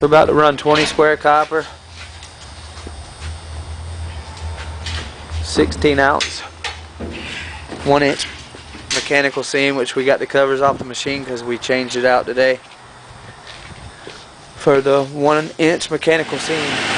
We're about to run 20 square copper, 16 ounce, 1 inch mechanical seam, which we got the covers off the machine because we changed it out today for the 1 inch mechanical seam.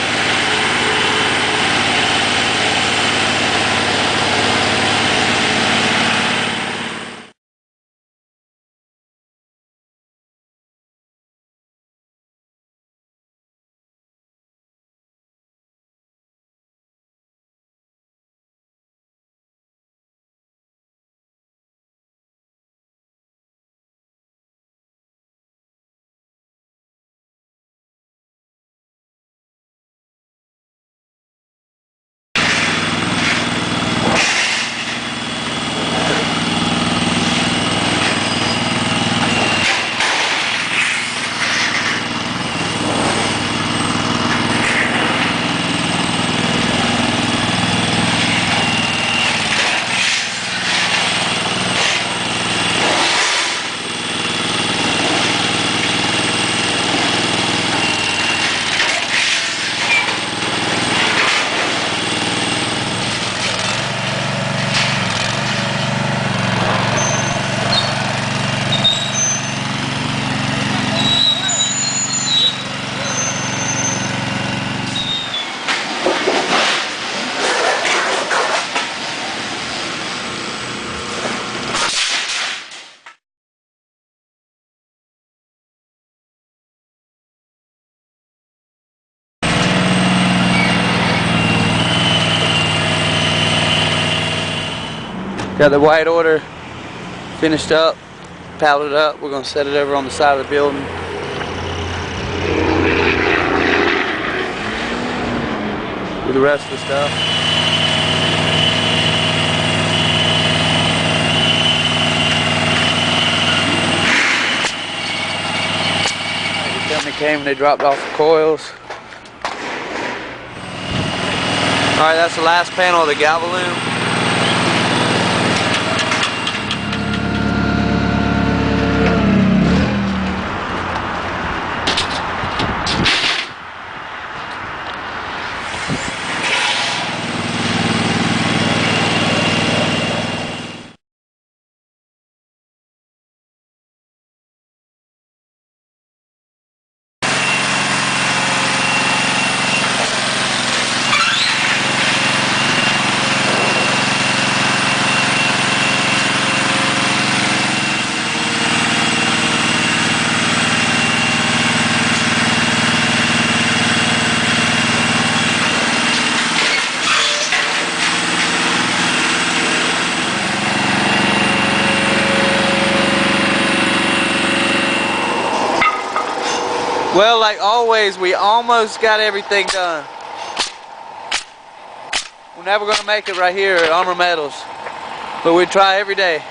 Got the white order finished up, palleted up. We're going to set it over on the side of the building. Do the rest of the stuff. The company came and they dropped off the coils. Alright, that's the last panel of the Galvalume. Well, like always, we almost got everything done. We're never going to make it right here at Armor Metals, but we try every day.